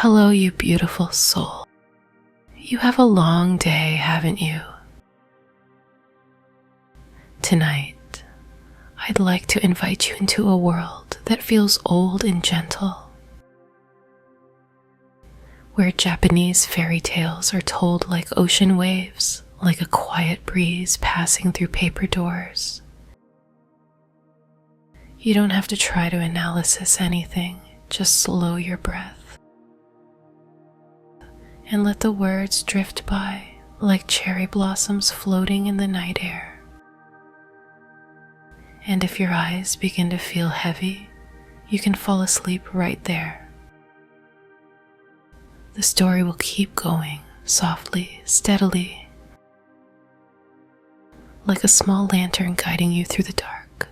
Hello, you beautiful soul. You have a long day, haven't you? Tonight, I'd like to invite you into a world that feels old and gentle, where Japanese fairy tales are told like ocean waves, like a quiet breeze passing through paper doors. You don't have to try to analysis anything, just slow your breath and let the words drift by like cherry blossoms floating in the night air. And if your eyes begin to feel heavy, you can fall asleep right there. The story will keep going softly, steadily, like a small lantern guiding you through the dark.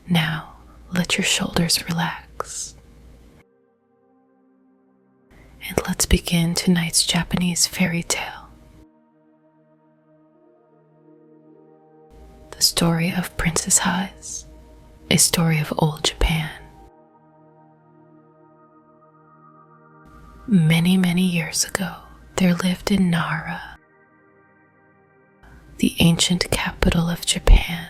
Now, let your shoulders relax. And let's begin tonight's Japanese fairy tale. The Story of Princess Hase, a story of old Japan. Many, many years ago, there lived in Nara, the ancient capital of Japan,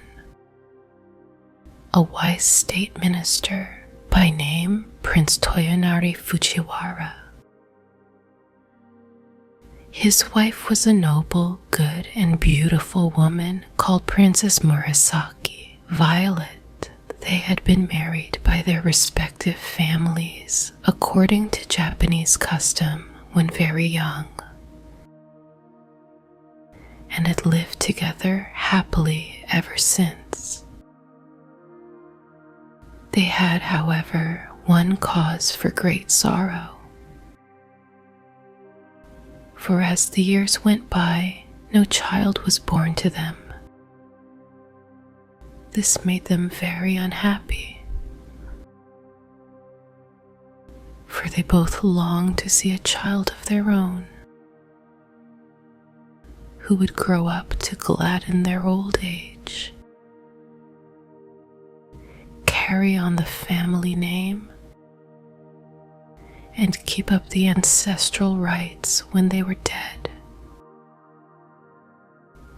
a wise state minister by name Prince Toyonari Fujiwara. His wife was a noble, good, and beautiful woman called Princess Murasaki Violet. They had been married by their respective families according to Japanese custom when very young, and had lived together happily ever since. They had, however, one cause for great sorrow. For as the years went by, no child was born to them. This made them very unhappy, for they both longed to see a child of their own, who would grow up to gladden their old age, carry on the family name, and keep up the ancestral rites when they were dead.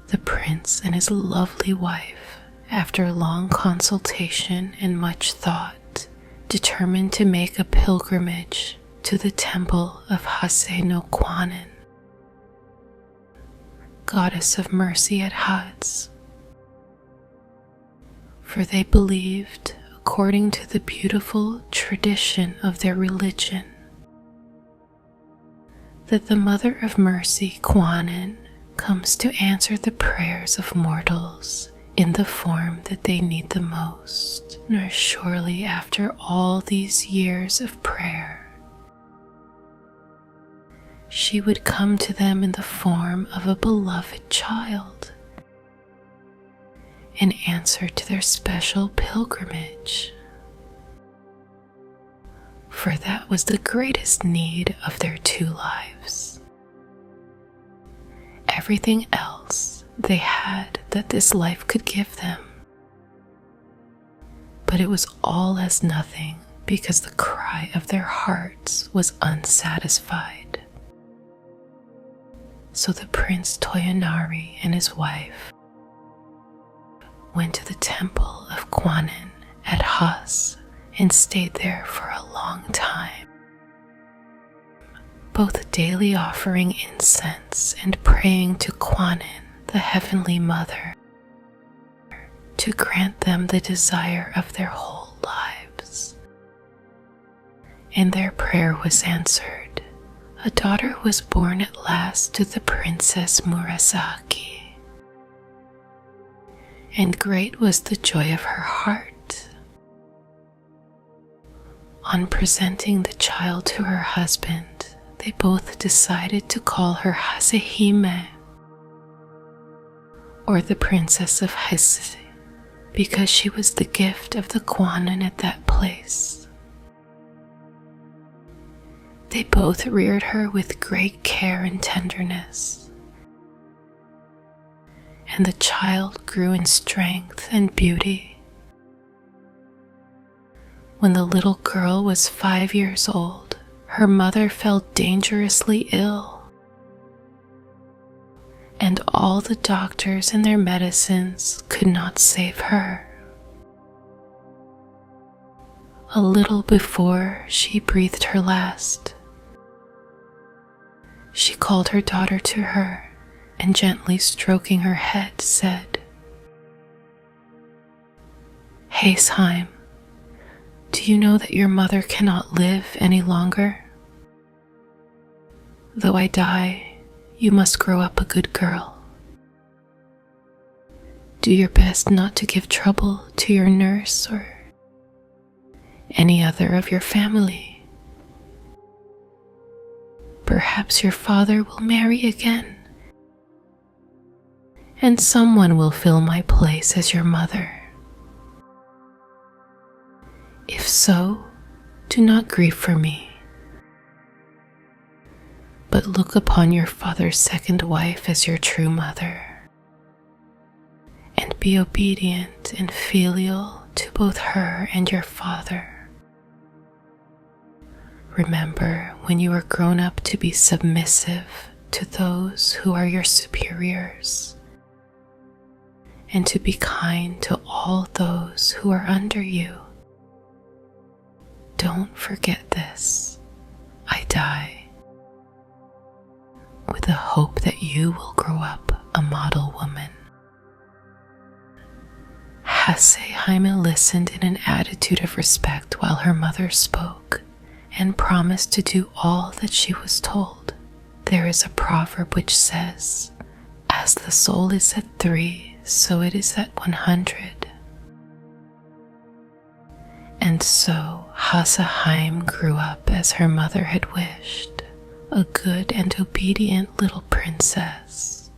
The prince and his lovely wife, after long consultation and much thought, determined to make a pilgrimage to the temple of Hase no Kwanin, goddess of mercy at Hades, for they believed, according to the beautiful tradition of their religion, that the Mother of Mercy, Kwanin, comes to answer the prayers of mortals in the form that they need the most. Nor surely after all these years of prayer, she would come to them in the form of a beloved child in answer to their special pilgrimage. For that was the greatest need of their two lives. Everything else they had that this life could give them, but it was all as nothing because the cry of their hearts was unsatisfied. So the Prince Toyonari and his wife went to the temple of Kwanin at Hase and stayed there for a long time, both daily offering incense and praying to Kwanin, the Heavenly Mother, to grant them the desire of their whole lives. And their prayer was answered. A daughter was born at last to the Princess Murasaki, and great was the joy of her heart. On presenting the child to her husband, they both decided to call her Hasehime, or the Princess of Hase, because she was the gift of the Kwanin at that place. They both reared her with great care and tenderness, and the child grew in strength and beauty. When the little girl was 5 years old, her mother fell dangerously ill, and all the doctors and their medicines could not save her. A little before she breathed her last, she called her daughter to her and, gently stroking her head, said, "Haseheim, do you know that your mother cannot live any longer? Though I die, you must grow up a good girl. Do your best not to give trouble to your nurse or any other of your family. Perhaps your father will marry again, and someone will fill my place as your mother. If so, do not grieve for me, but look upon your father's second wife as your true mother, and be obedient and filial to both her and your father. Remember, when you are grown up, to be submissive to those who are your superiors, and to be kind to all those who are under you. Don't forget this. I die with the hope that you will grow up a model woman." Haseheim listened in an attitude of respect while her mother spoke, and promised to do all that she was told. There is a proverb which says, "As the soul is at 3, so it is at 100. And so Haseheim grew up as her mother had wished, a good and obedient little princess,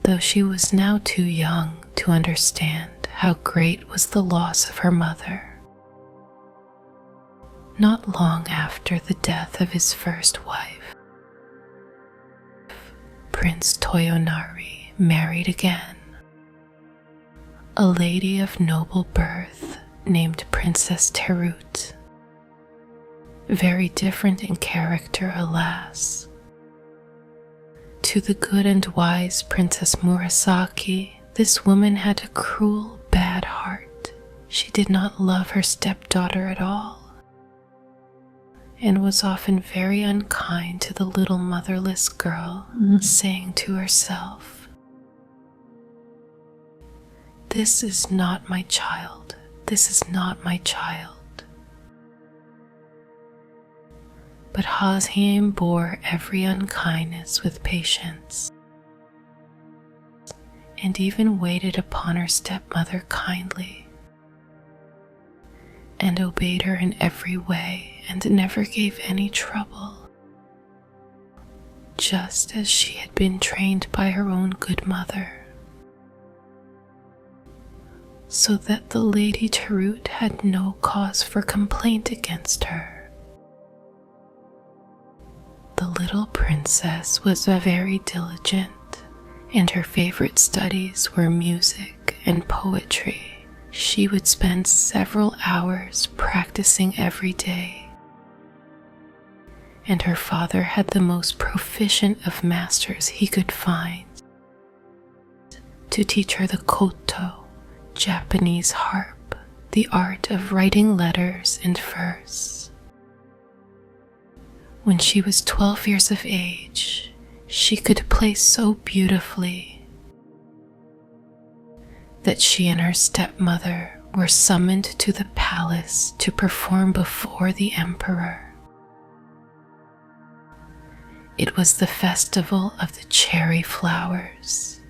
though she was now too young to understand how great was the loss of her mother. Not long after the death of his first wife, Prince Toyonari married again, a lady of noble birth named Princess Terut. Very different in character, alas. To the good and wise Princess Murasaki, this woman had a cruel, bad heart. She did not love her stepdaughter at all, and was often very unkind to the little motherless girl, saying to herself, "This is not my child. This is not my child." But Haseheim bore every unkindness with patience, and even waited upon her stepmother kindly, and obeyed her in every way, and never gave any trouble, just as she had been trained by her own good mother. So that the Lady Terut had no cause for complaint against her. The little princess was very diligent, and her favorite studies were music and poetry. She would spend several hours practicing every day, and her father had the most proficient of masters he could find to teach her the koto, Japanese harp, the art of writing letters and verse. When she was 12 years of age, she could play so beautifully that she and her stepmother were summoned to the palace to perform before the emperor. It was the festival of the cherry flowers,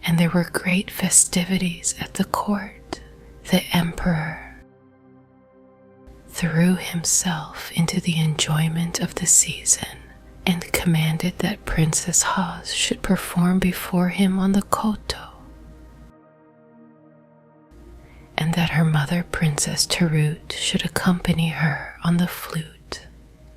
and there were great festivities at the court. The emperor threw himself into the enjoyment of the season and commanded that Princess Hase should perform before him on the koto, and that her mother, Princess Terut, should accompany her on the flute.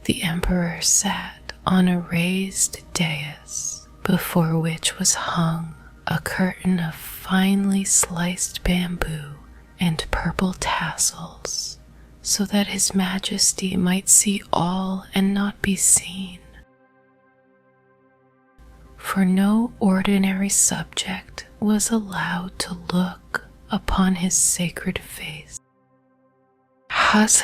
The emperor sat on a raised dais, before which was hung a curtain of finely sliced bamboo and purple tassels, so that His Majesty might see all and not be seen. For no ordinary subject was allowed to look upon his sacred face. Hase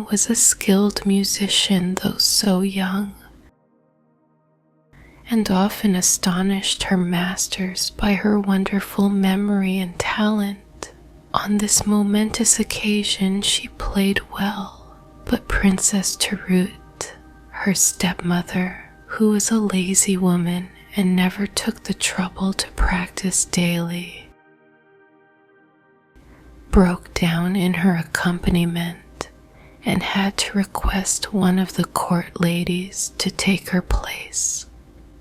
was a skilled musician, though so young, and often astonished her masters by her wonderful memory and talent. On this momentous occasion she played well, but Princess Tarut, her stepmother, who was a lazy woman and never took the trouble to practice daily, broke down in her accompaniment and had to request one of the court ladies to take her place.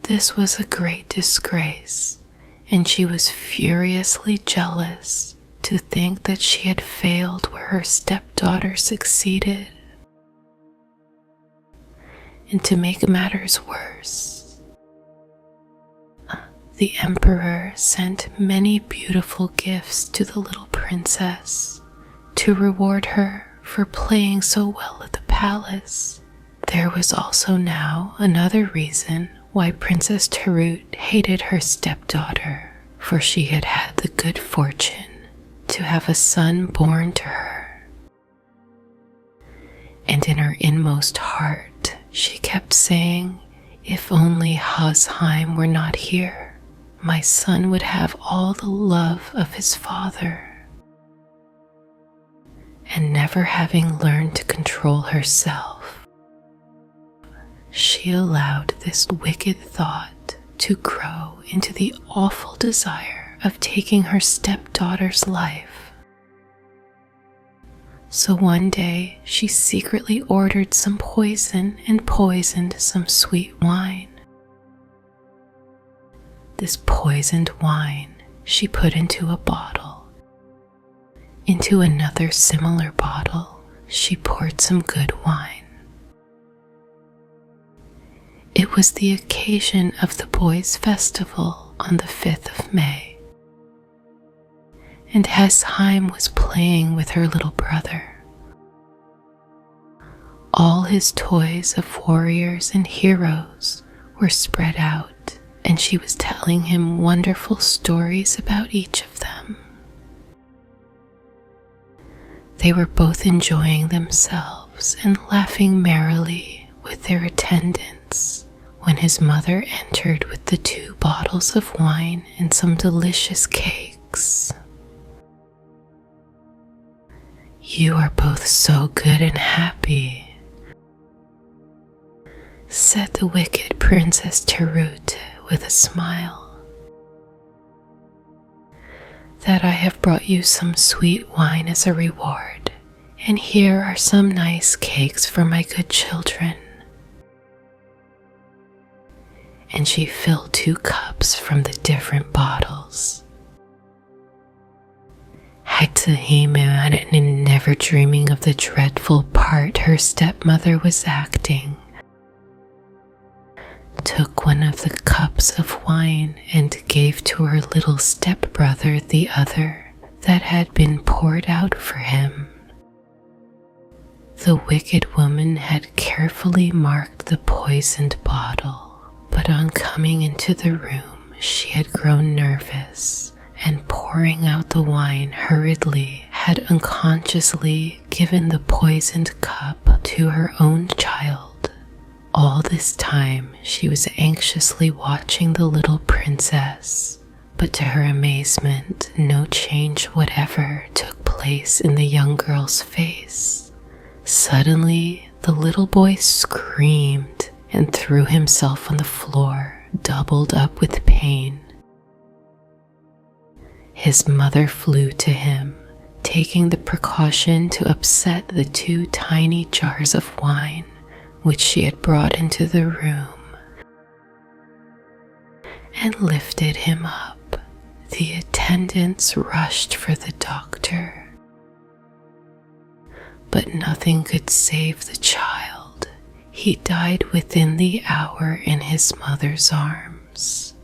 This was a great disgrace, and she was furiously jealous to think that she had failed where her stepdaughter succeeded. And to make matters worse, the emperor sent many beautiful gifts to the little princess to reward her for playing so well at the palace. There was also now another reason why Princess Tarut hated her stepdaughter, for she had had the good fortune to have a son born to her. And in her inmost heart, she kept saying, if only Hase were not here, my son would have all the love of his father. And never having learned to control herself, she allowed this wicked thought to grow into the awful desire of taking her stepdaughter's life. So one day she secretly ordered some poison and poisoned some sweet wine. This poisoned wine she put into a bottle. Into another similar bottle she poured some good wine. It was the occasion of the boys' festival on the 5th of May, and Hase was playing with her little brother. All his toys of warriors and heroes were spread out, and she was telling him wonderful stories about each of them. They were both enjoying themselves and laughing merrily with their attendants when his mother entered with the 2 bottles of wine and some delicious cakes. "You are both so good and happy," said the wicked Princess Tarut with a smile, "that I have brought you some sweet wine as a reward, and here are some nice cakes for my good children." And she filled 2 cups from the different bottles. Hase, never dreaming of the dreadful part her stepmother was acting, took one of the cups of wine and gave to her little stepbrother the other that had been poured out for him. The wicked woman had carefully marked the poisoned bottle, but on coming into the room she had grown nervous, and pouring out the wine hurriedly had unconsciously given the poisoned cup to her own child. All this time she was anxiously watching the little princess, but to her amazement no change whatever took place in the young girl's face. Suddenly the little boy screamed and threw himself on the floor, doubled up with pain. His mother flew to him, taking the precaution to upset the 2 tiny jars of wine which she had brought into the room, and lifted him up. The attendants rushed for the doctor, but nothing could save the child. He died within the hour in his mother's arms.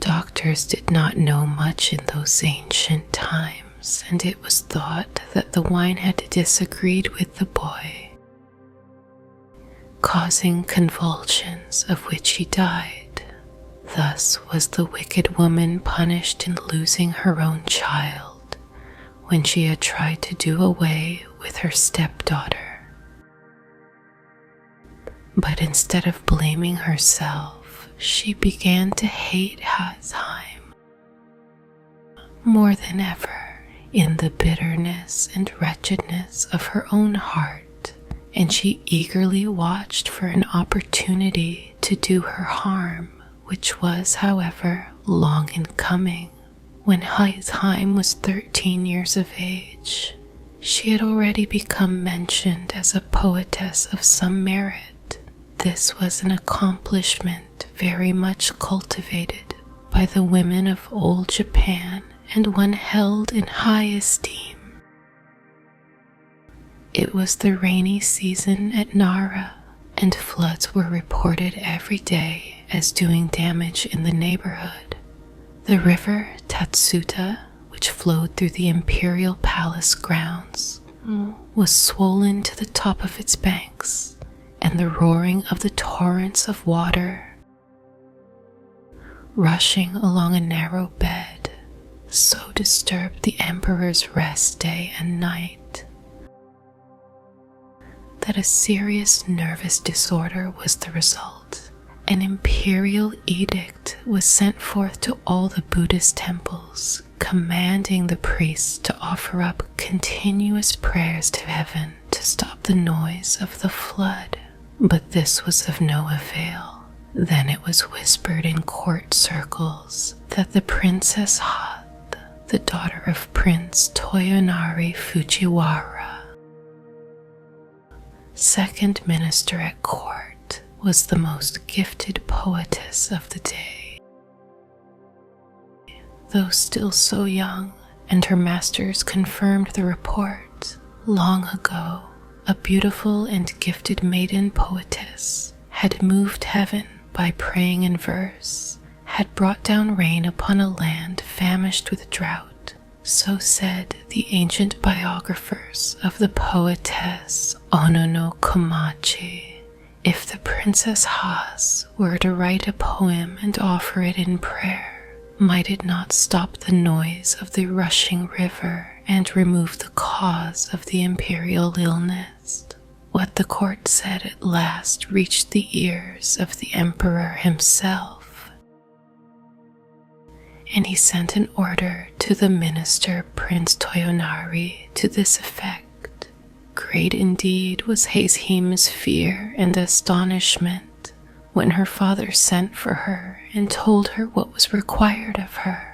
Doctors did not know much in those ancient times, times, and it was thought that the wine had disagreed with the boy, causing convulsions of which he died. Thus was the wicked woman punished in losing her own child when she had tried to do away with her stepdaughter. But instead of blaming herself, she began to hate Hasheim more than ever in the bitterness and wretchedness of her own heart, and she eagerly watched for an opportunity to do her harm, which was, however, long in coming. When Hasheim was 13 years of age, she had already become mentioned as a poetess of some merit. This was an accomplishment very much cultivated by the women of old Japan and one held in high esteem. It was the rainy season at Nara, and floods were reported every day as doing damage in the neighborhood. The river Tatsuta, which flowed through the imperial palace grounds, was swollen to the top of its banks, and the roaring of the torrents of water rushing along a narrow bed so disturbed the emperor's rest day and night that a serious nervous disorder was the result. An imperial edict was sent forth to all the Buddhist temples, commanding the priests to offer up continuous prayers to heaven to stop the noise of the flood. But this was of no avail. Then it was whispered in court circles that the Princess Hase, the daughter of Prince Toyonari Fujiwara, second minister at court, was the most gifted poetess of the day. Though still so young, and her masters confirmed the report, long ago a beautiful and gifted maiden poetess had moved heaven by praying in verse, had brought down rain upon a land famished with drought. So said the ancient biographers of the poetess Ono no Komachi. If the Princess Hase were to write a poem and offer it in prayer, might it not stop the noise of the rushing river and remove the cause of the imperial illness? What the court said at last reached the ears of the emperor himself, and he sent an order to the minister Prince Toyonari to this effect. Great indeed was Hasheim's fear and astonishment when her father sent for her and told her what was required of her.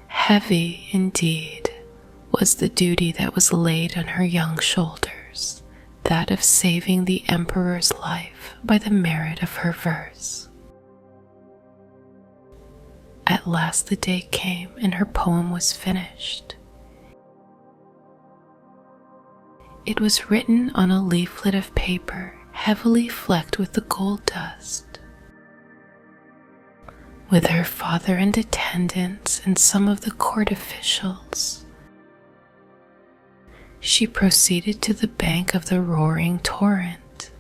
Heavy indeed was the duty that was laid on her young shoulders, that of saving the emperor's life by the merit of her verse. At last the day came and her poem was finished. It was written on a leaflet of paper heavily flecked with the gold dust. With her father and attendants and some of the court officials, she proceeded to the bank of the roaring torrent,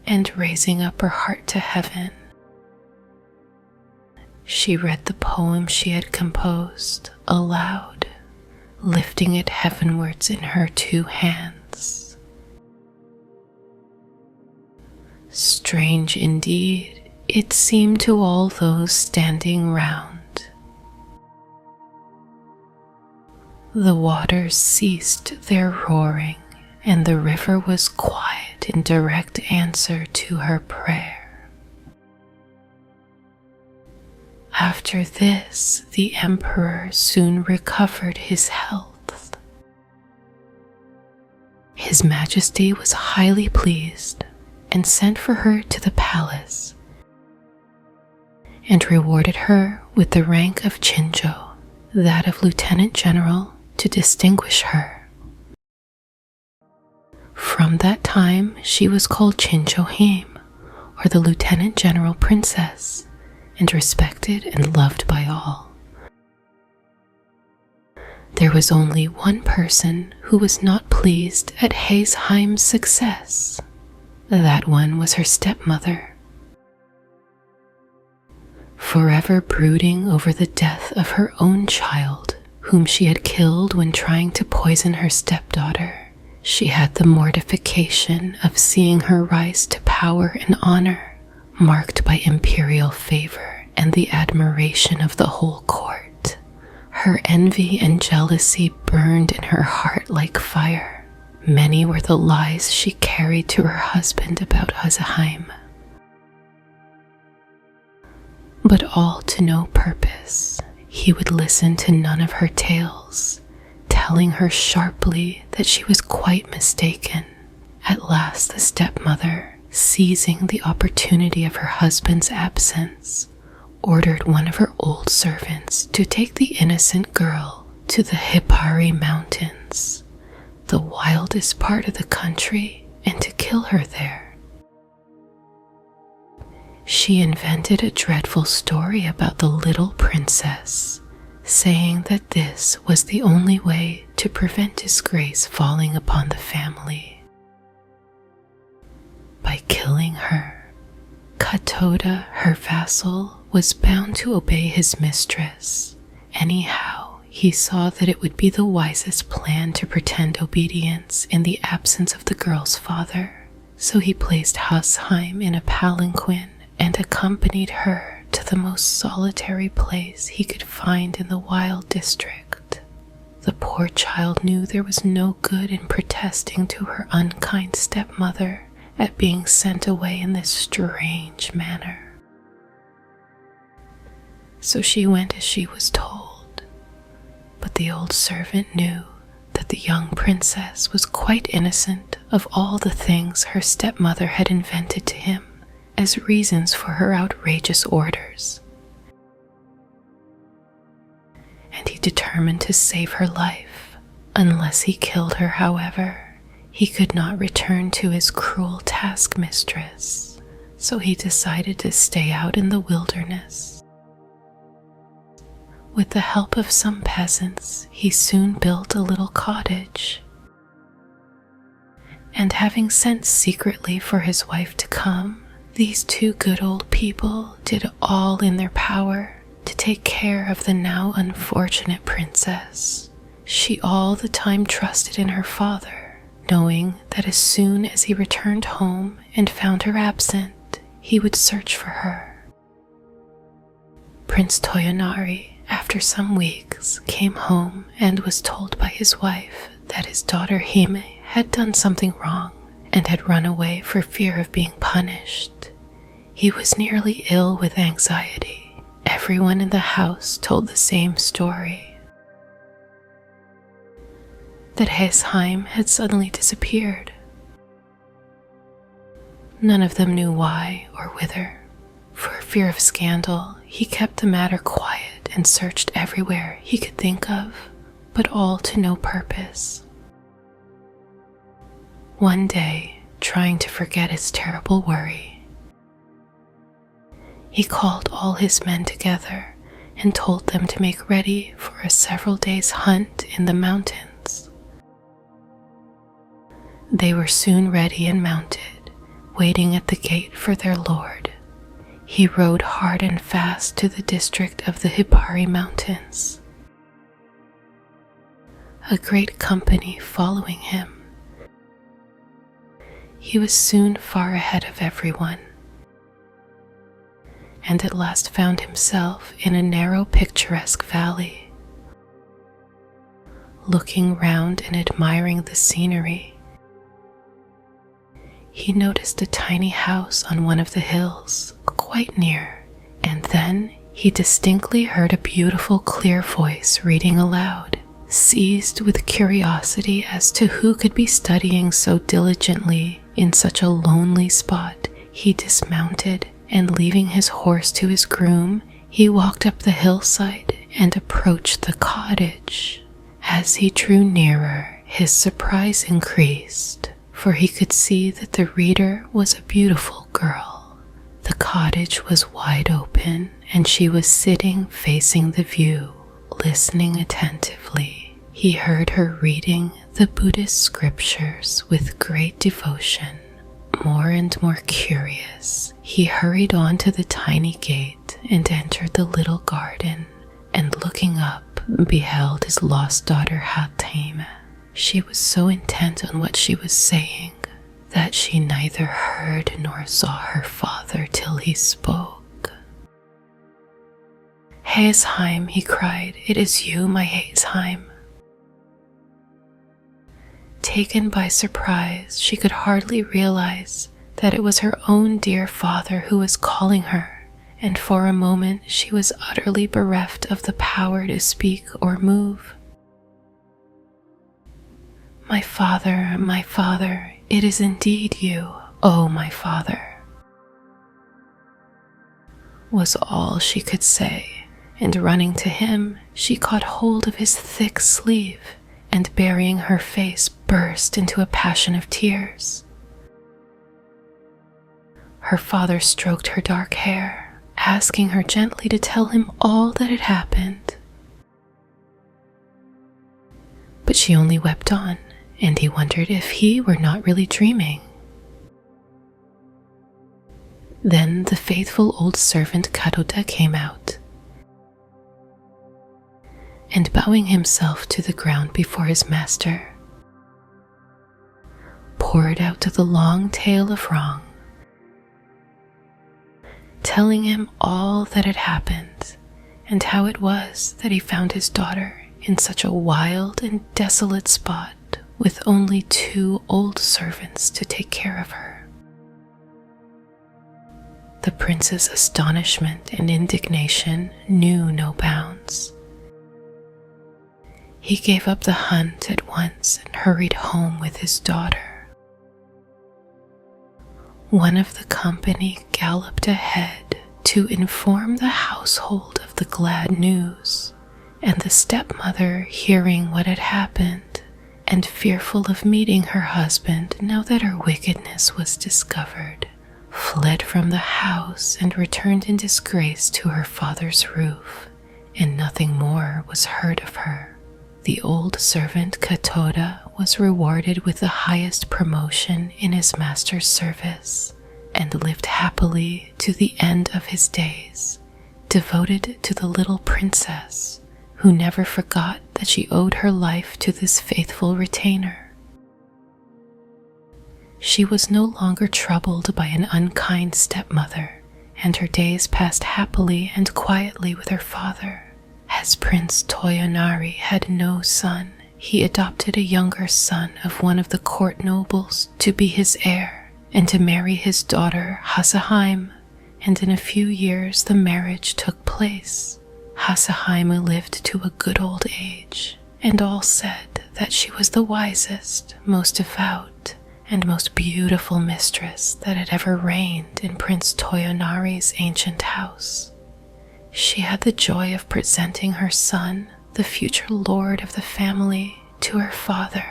and raising up her heart to heaven, she read the poem she had composed aloud, lifting it heavenwards in her two hands. Strange indeed it seemed to all those standing round. The waters ceased their roaring, and the river was quiet in direct answer to her prayer. After this, the emperor soon recovered his health. His Majesty was highly pleased and sent for her to the palace and rewarded her with the rank of Chinjo, that of Lieutenant General, to distinguish her. From that time she was called Chinjo-hime, or the Lieutenant General Princess, and respected and loved by all. There was only one person who was not pleased at Haseheim's success. That one was her stepmother. Forever brooding over the death of her own child, whom she had killed when trying to poison her stepdaughter, she had the mortification of seeing her rise to power and honor, marked by imperial favor and the admiration of the whole court. Her envy and jealousy burned in her heart like fire. Many were the lies she carried to her husband about Haseheim, but all to no purpose. He would listen to none of her tales, telling her sharply that she was quite mistaken. At last the stepmother, seizing the opportunity of her husband's absence, ordered one of her old servants to take the innocent girl to the Hipari Mountains, the wildest part of the country, and to kill her there. She invented a dreadful story about the little princess, saying that this was the only way to prevent disgrace falling upon the family. By killing her, Katoda, her vassal, was bound to obey his mistress. Anyhow, he saw that it would be the wisest plan to pretend obedience in the absence of the girl's father, so he placed Haseheim in a palanquin and accompanied her to the most solitary place he could find in the wild district. The poor child knew there was no good in protesting to her unkind stepmother at being sent away in this strange manner. So she went as she was told, but the old servant knew that the young princess was quite innocent of all the things her stepmother had invented to him as reasons for her outrageous orders, and he determined to save her life. Unless he killed her, however, he could not return to his cruel taskmistress, so he decided to stay out in the wilderness. With the help of some peasants, he soon built a little cottage, and having sent secretly for his wife to come, these two good old people did all in their power to take care of the now unfortunate princess. She all the time trusted in her father, knowing that as soon as he returned home and found her absent, he would search for her. Prince Toyonari, after some weeks, came home and was told by his wife that his daughter Hime had done something wrong and had run away for fear of being punished. He was nearly ill with anxiety. Everyone in the house told the same story, that Haseheim had suddenly disappeared. None of them knew why or whither. For fear of scandal, he kept the matter quiet and searched everywhere he could think of, but all to no purpose. One day, trying to forget his terrible worry, he called all his men together and told them to make ready for a several days' hunt in the mountains. They were soon ready and mounted, waiting at the gate for their lord. He rode hard and fast to the district of the Hipari Mountains, a great company following him. He was soon far ahead of everyone, and at last found himself in a narrow, picturesque valley. Looking round and admiring the scenery, he noticed a tiny house on one of the hills, quite near, and then he distinctly heard a beautiful, clear voice reading aloud. Seized with curiosity as to who could be studying so diligently in such a lonely spot, he dismounted, and leaving his horse to his groom, he walked up the hillside and approached the cottage. As he drew nearer, his surprise increased, for he could see that the reader was a beautiful girl. The cottage was wide open, and she was sitting facing the view, listening attentively. He heard her reading the Buddhist scriptures with great devotion. More and more curious, he hurried on to the tiny gate and entered the little garden, and looking up, beheld his lost daughter Hateme. She was so intent on what she was saying that she neither heard nor saw her father till he spoke. "Haseheim," he cried, "it is you, my Haseheim." Taken by surprise, she could hardly realize that it was her own dear father who was calling her, and for a moment she was utterly bereft of the power to speak or move. My father, it is indeed you, oh my father," was all she could say, and running to him, she caught hold of his thick sleeve and burying her face burst into a passion of tears. Her father stroked her dark hair, asking her gently to tell him all that had happened. But she only wept on, and he wondered if he were not really dreaming. Then the faithful old servant Karuta came out, and bowing himself to the ground before his master, poured out the long tale of wrong, telling him all that had happened and how it was that he found his daughter in such a wild and desolate spot with only 2 old servants to take care of her. The prince's astonishment and indignation knew no bounds. He gave up the hunt at once and hurried home with his daughter. One of the company galloped ahead to inform the household of the glad news, and the stepmother, hearing what had happened, and fearful of meeting her husband now that her wickedness was discovered, fled from the house and returned in disgrace to her father's roof, and nothing more was heard of her. The old servant Katoda was rewarded with the highest promotion in his master's service, and lived happily to the end of his days, devoted to the little princess, who never forgot that she owed her life to this faithful retainer. She was no longer troubled by an unkind stepmother, and her days passed happily and quietly with her father. As Prince Toyonari had no son, he adopted a younger son of one of the court nobles to be his heir and to marry his daughter Haseheim, and in a few years the marriage took place. Haseheim lived to a good old age, and all said that she was the wisest, most devout, and most beautiful mistress that had ever reigned in Prince Toyonari's ancient house. She had the joy of presenting her son, the future lord of the family, to her father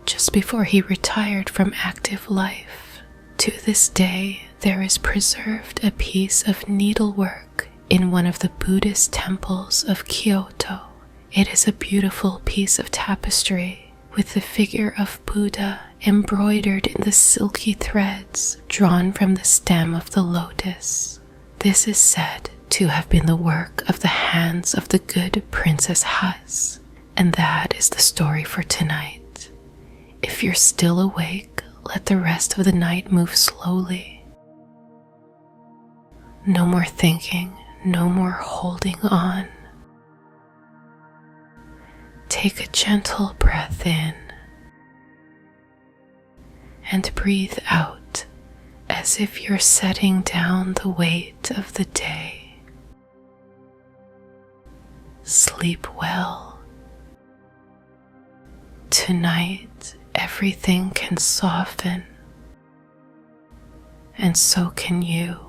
just before he retired from active life. To this day, there is preserved a piece of needlework in one of the Buddhist temples of Kyoto. It is a beautiful piece of tapestry with the figure of Buddha embroidered in the silky threads drawn from the stem of the lotus. This is said to have been the work of the hands of the good Princess Hase, and that is the story for tonight. If you're still awake, let the rest of the night move slowly. No more thinking, no more holding on. Take a gentle breath in and breathe out as if you're setting down the weight of the day. Sleep well. Tonight, everything can soften, and so can you.